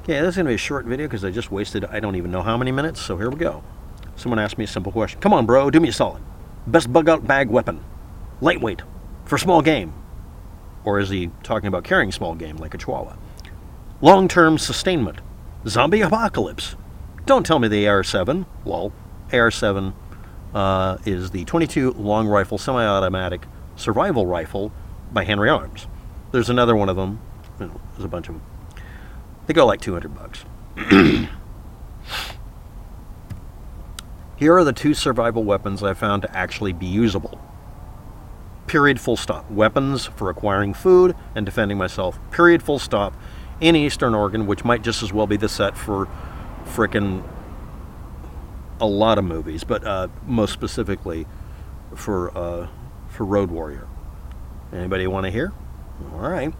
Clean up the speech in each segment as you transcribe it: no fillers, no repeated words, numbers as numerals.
Okay, this is going to be a short video because I just wasted I don't even know how many minutes, so here we go. Someone asked me a simple question. Come on, bro, do me a solid. Best bug-out bag weapon. Lightweight. For small game. Or is he talking about carrying small game like a chihuahua? Long-term sustainment. Zombie apocalypse. Don't tell me the AR-7. Lol. AR-7 is the 22 long rifle semi-automatic survival rifle by Henry Arms. There's another one of them. There's a bunch of them. They go like $200. Here are the two survival weapons I found to actually be usable. Period, full stop. Weapons for acquiring food and defending myself. Period, full stop. In Eastern Oregon, which might just as well be the set for frickin' a lot of movies, but most specifically for Road Warrior. Anybody want to hear? All right.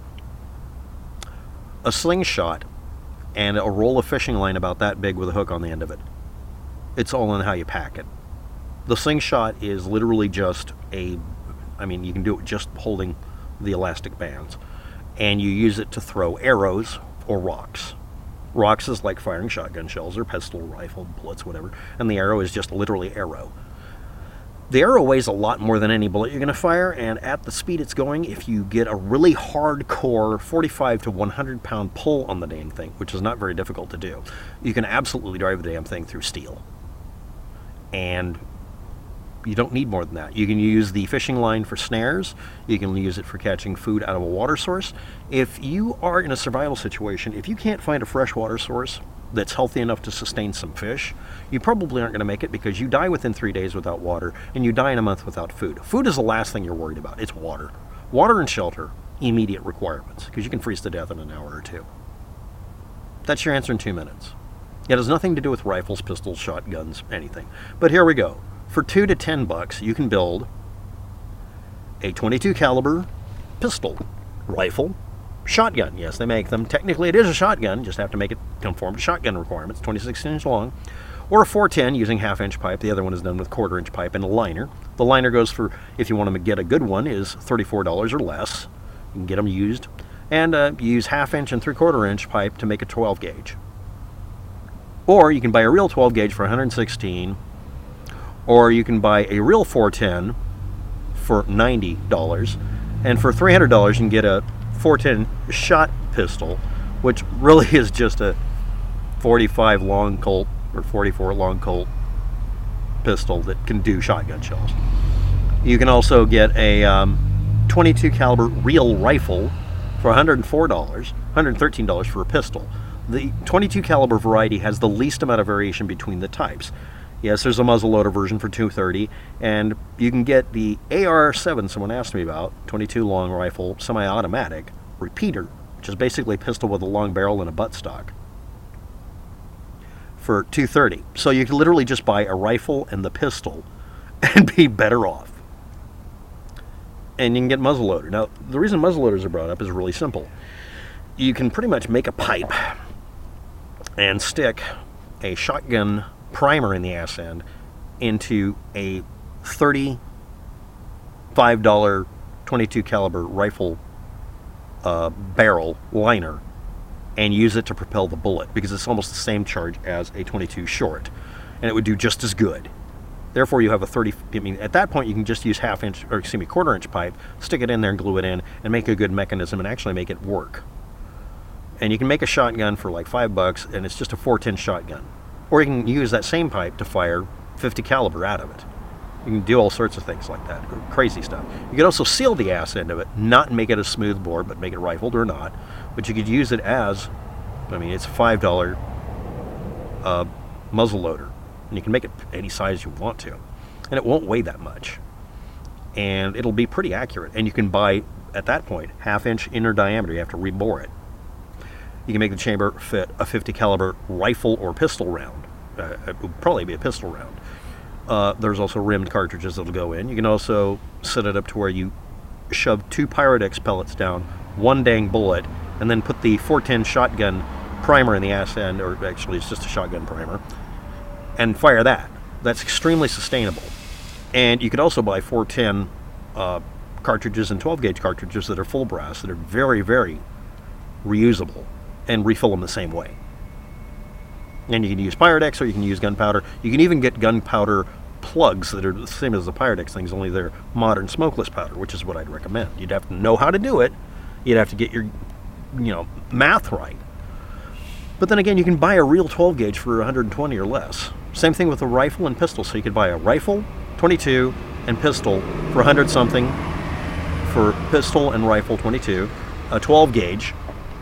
A slingshot and a roll of fishing line about that big with a hook on the end of it. It's all in how you pack it. The slingshot is literally just you can do it just holding the elastic bands. And you use it to throw arrows or rocks. Rocks is like firing shotgun shells or pistol, rifle, bullets, whatever. And the arrow is just literally arrow. The arrow weighs a lot more than any bullet you're going to fire, and at the speed it's going, if you get a really hardcore 45 to 100 pound pull on the damn thing, which is not very difficult to do, you can absolutely drive the damn thing through steel. And you don't need more than that. You can use the fishing line for snares. You can use it for catching food out of a water source. If you are in a survival situation, if you can't find a fresh water source that's healthy enough to sustain some fish, you probably aren't going to make it because you die within 3 days without water and you die in a month without food. Food is the last thing you're worried about. It's water. Water and shelter, immediate requirements, because you can freeze to death in an hour or two. That's your answer in 2 minutes. It has nothing to do with rifles, pistols, shotguns, anything. But here we go. For $2 to $10, you can build a 22 caliber pistol, rifle, shotgun. Yes, they make them. Technically, it is a shotgun. Just have to make it conform to shotgun requirements. 26 inch long, or a 410 using half-inch pipe. The other one is done with quarter-inch pipe and a liner. The liner goes for, if you want to get a good one, is $34 or less. You can get them used, and you use half-inch and 3/4-inch pipe to make a 12 gauge. Or you can buy a real 12 gauge for $116. Or you can buy a real 410 for $90, and for $300 you can get a 410 shot pistol, which really is just a 45 long Colt or 44 long Colt pistol that can do shotgun shells. You can also get a 22 caliber real rifle for $104, $113 for a pistol. The 22 caliber variety has the least amount of variation between the types. Yes, there's a muzzleloader version for $230, and you can get the AR-7 someone asked me about, 22 long rifle, semi-automatic, repeater, which is basically a pistol with a long barrel and a buttstock, for $230. So you can literally just buy a rifle and the pistol and be better off. And you can get muzzleloader. Now, the reason muzzleloaders are brought up is really simple. You can pretty much make a pipe and stick a shotgun primer in the ass end into a $35 22 caliber rifle barrel liner and use it to propel the bullet, because it's almost the same charge as a 22 short, and it would do just as good. Therefore, you have a at that point you can just use quarter-inch pipe, stick it in there and glue it in, and make a good mechanism and actually make it work. And you can make a shotgun for like $5, and it's just a 410 shotgun. Or you can use that same pipe to fire 50 caliber out of it. You can do all sorts of things like that, crazy stuff. You could also seal the ass end of it, not make it a smooth bore, but make it rifled or not. But you could use it as, it's a $5 muzzle loader, and you can make it any size you want to, and it won't weigh that much, and it'll be pretty accurate. And you can buy, at that point, half-inch inner diameter. You have to rebore it. You can make the chamber fit a 50 caliber rifle or pistol round. It would probably be a pistol round. There's also rimmed cartridges that'll go in. You can also set it up to where you shove 2 Pyrodex pellets down, 1 dang bullet, and then put the 410 shotgun primer in the ass end, or actually it's just a shotgun primer, and fire that. That's extremely sustainable. And you could also buy 410 cartridges and 12 gauge cartridges that are full brass that are very, very reusable, and refill them the same way. And you can use Pyrex or you can use gunpowder. You can even get gunpowder plugs that are the same as the Pyrex things, only they're modern smokeless powder, which is what I'd recommend. You'd have to know how to do it. You'd have to get your, math right. But then again, you can buy a real 12 gauge for 120 or less. Same thing with a rifle and pistol. So you could buy a rifle, 22, and pistol for 100 something for pistol and rifle 22, a 12 gauge,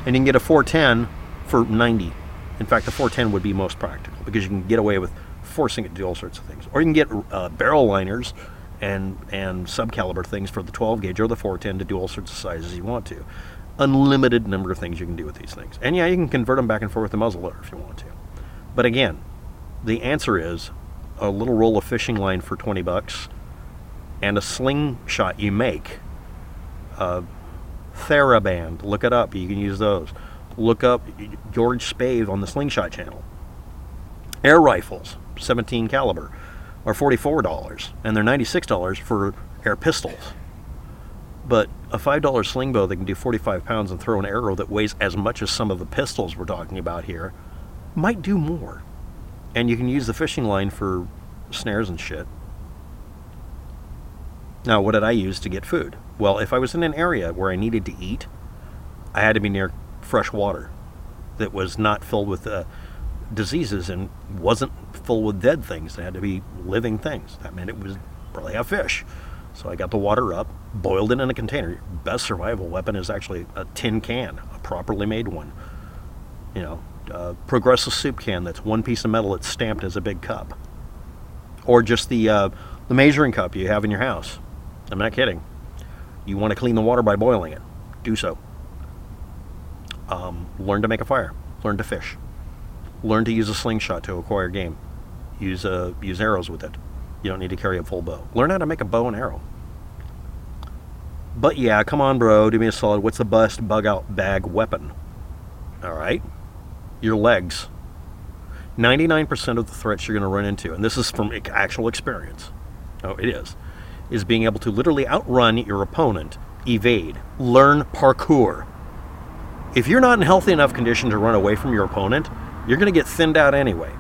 and you can get a 410 for 90. In fact, the 410 would be most practical because you can get away with forcing it to do all sorts of things. Or you can get barrel liners and subcaliber things for the 12 gauge or the 410 to do all sorts of sizes you want to. Unlimited number of things you can do with these things. And yeah, you can convert them back and forth with the muzzleloader if you want to. But again, the answer is a little roll of fishing line for 20 bucks and a slingshot you make. TheraBand, look it up. You can use those. Look up George Spave on the Slingshot channel. Air rifles, 17 caliber, are $44, and they're $96 for air pistols. But a $5 sling bow that can do 45 pounds and throw an arrow that weighs as much as some of the pistols we're talking about here might do more. And you can use the fishing line for snares and shit. Now, what did I use to get food? Well, if I was in an area where I needed to eat, I had to be near fresh water that was not filled with diseases and wasn't full with dead things. It had to be living things. That meant it was probably have fish. So I got the water up, boiled it in a container. Your best survival weapon is actually a tin can, a properly made one. Progressive soup can that's one piece of metal that's stamped as a big cup. Or just the measuring cup you have in your house. I'm not kidding. You want to clean the water by boiling it. Do so. Learn to make a fire. Learn to fish. Learn to use a slingshot to acquire game. Use arrows with it. You don't need to carry a full bow. Learn how to make a bow and arrow. But yeah, come on, bro. Do me a solid. What's the best bug-out bag weapon? All right. Your legs. 99% of the threats you're going to run into, and this is from actual experience. Oh, it is being able to literally outrun your opponent, evade, learn parkour. If you're not in healthy enough condition to run away from your opponent, you're going to get thinned out anyway.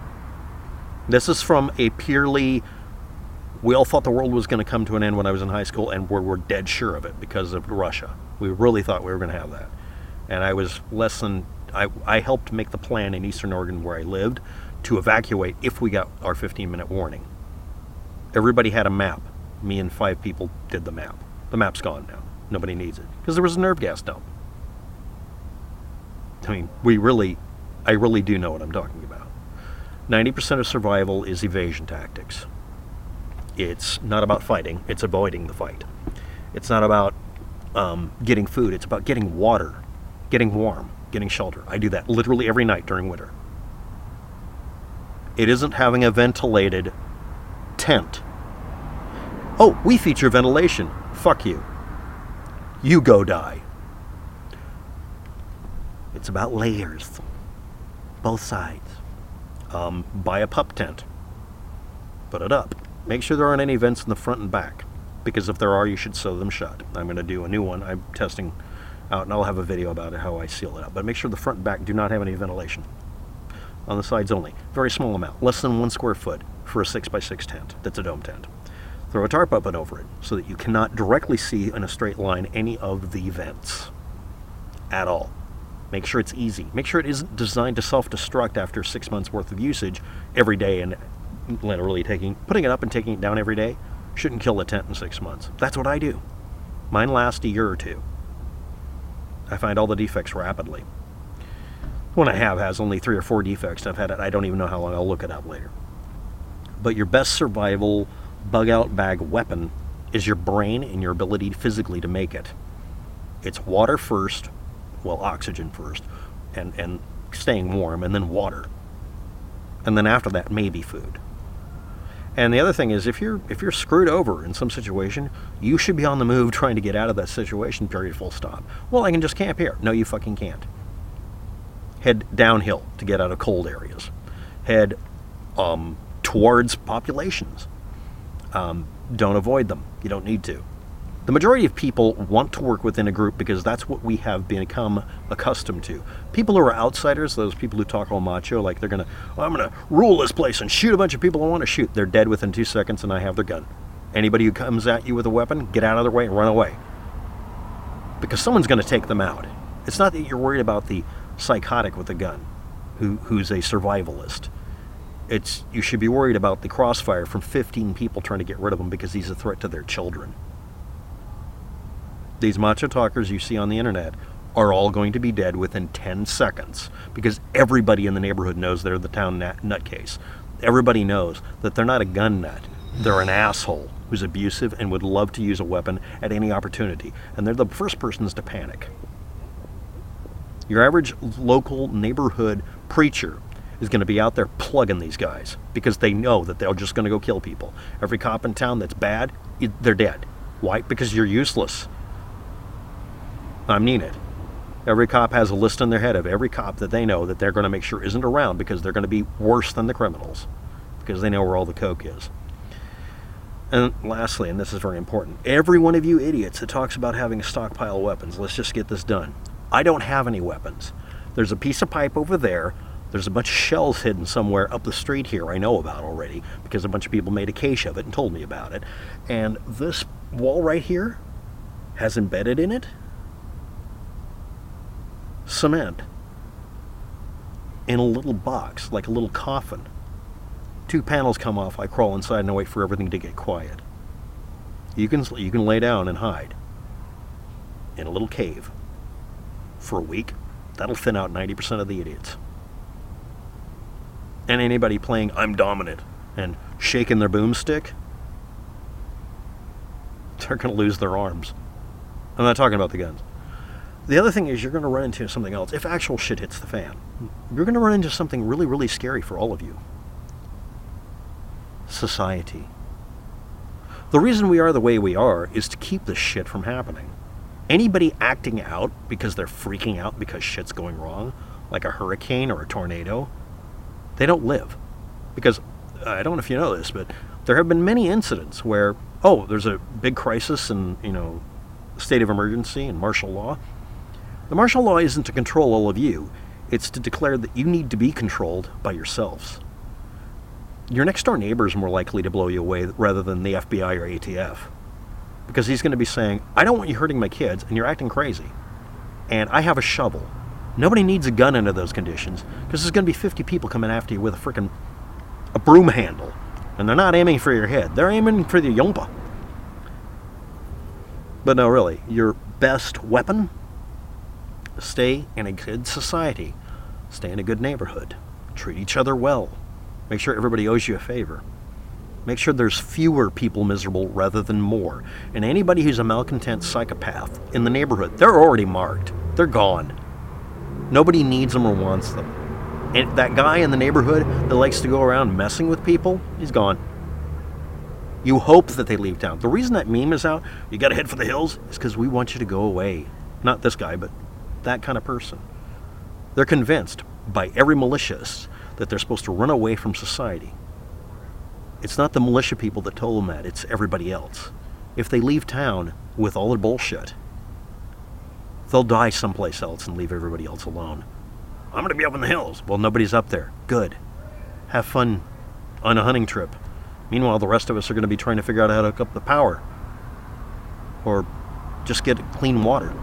This is from a purely, we all thought the world was going to come to an end when I was in high school, and we're dead sure of it because of Russia. We really thought we were going to have that. And I was I helped make the plan in Eastern Oregon where I lived to evacuate if we got our 15-minute warning. Everybody had a map. Me and 5 people did the map. The map's gone now. Nobody needs it. Because there was a nerve gas dump. I mean, I really do know what I'm talking about. 90% of survival is evasion tactics. It's not about fighting, it's avoiding the fight. It's not about getting food, it's about getting water, getting warm, getting shelter. I do that literally every night during winter. It isn't having a ventilated tent. Oh, we feature ventilation. Fuck you. You go die. It's about layers. Both sides. Buy a pup tent. Put it up. Make sure there aren't any vents in the front and back. Because if there are, you should sew them shut. I'm going to do a new one. I'm testing out, and I'll have a video about it, how I seal it up. But make sure the front and back do not have any ventilation. On the sides only. Very small amount. Less than 1 square foot for a 6x6 tent. That's a dome tent. Throw a tarp up and over it so that you cannot directly see in a straight line any of the vents at all. Make sure it's easy. Make sure it isn't designed to self-destruct after 6 months worth of usage every day, and literally putting it up and taking it down every day shouldn't kill the tent in 6 months. That's what I do. Mine lasts a year or two. I find all the defects rapidly. One I have has only 3 or 4 defects. I've had it. I don't even know how long. I'll look it up later. But your best survival bug-out bag weapon is your brain and your ability physically to make it. It's water first, well, oxygen first, and staying warm, and then water. And then after that, maybe food. And the other thing is, if you're screwed over in some situation, you should be on the move trying to get out of that situation, period, full stop. Well, I can just camp here. No, you fucking can't. Head downhill to get out of cold areas. Head towards populations. Don't avoid them. You don't need to. The majority of people want to work within a group because that's what we have become accustomed to. People who are outsiders, those people who talk all macho, like I'm gonna rule this place and shoot a bunch of people I want to shoot. They're dead within 2 seconds and I have their gun. Anybody who comes at you with a weapon, get out of their way and run away. Because someone's gonna take them out. It's not that you're worried about the psychotic with a gun, who's a survivalist. You should be worried about the crossfire from 15 people trying to get rid of him because he's a threat to their children. These macho talkers you see on the internet are all going to be dead within 10 seconds because everybody in the neighborhood knows they're the town nutcase. Everybody knows that they're not a gun nut. They're an asshole who's abusive and would love to use a weapon at any opportunity. And they're the first persons to panic. Your average local neighborhood preacher is going to be out there plugging these guys because they know that they're just going to go kill people. Every cop in town that's bad, they're dead. Why? Because you're useless. I mean it. Every cop has a list in their head of every cop that they know that they're going to make sure isn't around because they're going to be worse than the criminals because they know where all the coke is. And lastly, and this is very important, every one of you idiots that talks about having a stockpile of weapons, let's just get this done. I don't have any weapons. There's a piece of pipe over there. There's a bunch of shells hidden somewhere up the street here I know about already because a bunch of people made a cache of it and told me about it. And this wall right here has embedded in it cement in a little box, like a little coffin. 2 panels come off, I crawl inside and I wait for everything to get quiet. You can lay down and hide in a little cave for a week. That'll thin out 90% of the idiots. And anybody playing I'm dominant and shaking their boomstick, they're going to lose their arms. I'm not talking about the guns. The other thing is you're going to run into something else. If actual shit hits the fan, you're going to run into something really, really scary for all of you. Society. The reason we are the way we are is to keep this shit from happening. Anybody acting out because they're freaking out because shit's going wrong, like a hurricane or a tornado, they don't live. Because, I don't know if you know this, but there have been many incidents where, there's a big crisis and, state of emergency and martial law. The martial law isn't to control all of you. It's to declare that you need to be controlled by yourselves. Your next door neighbor is more likely to blow you away rather than the FBI or ATF. Because he's going to be saying, I don't want you hurting my kids and you're acting crazy. And I have a shovel. Nobody needs a gun under those conditions because there's going to be 50 people coming after you with a broom handle. And they're not aiming for your head. They're aiming for the yompa. But no, really, your best weapon? Stay in a good society. Stay in a good neighborhood. Treat each other well. Make sure everybody owes you a favor. Make sure there's fewer people miserable rather than more. And anybody who's a malcontent psychopath in the neighborhood, they're already marked. They're gone. Nobody needs them or wants them. And that guy in the neighborhood that likes to go around messing with people, he's gone. You hope that they leave town. The reason that meme is out, you gotta head for the hills, is because we want you to go away. Not this guy, but that kind of person. They're convinced by every malicious that they're supposed to run away from society. It's not the militia people that told them that, it's everybody else. If they leave town with all their bullshit, they'll die someplace else and leave everybody else alone. I'm going to be up in the hills. Well, nobody's up there. Good. Have fun on a hunting trip. Meanwhile, the rest of us are going to be trying to figure out how to hook up the power. Or just get clean water.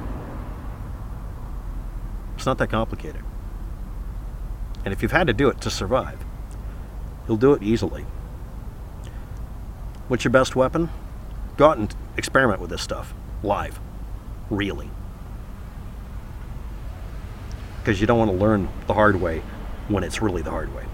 It's not that complicated. And if you've had to do it to survive, you'll do it easily. What's your best weapon? Go out and experiment with this stuff. Live. Really. Because you don't want to learn the hard way when it's really the hard way.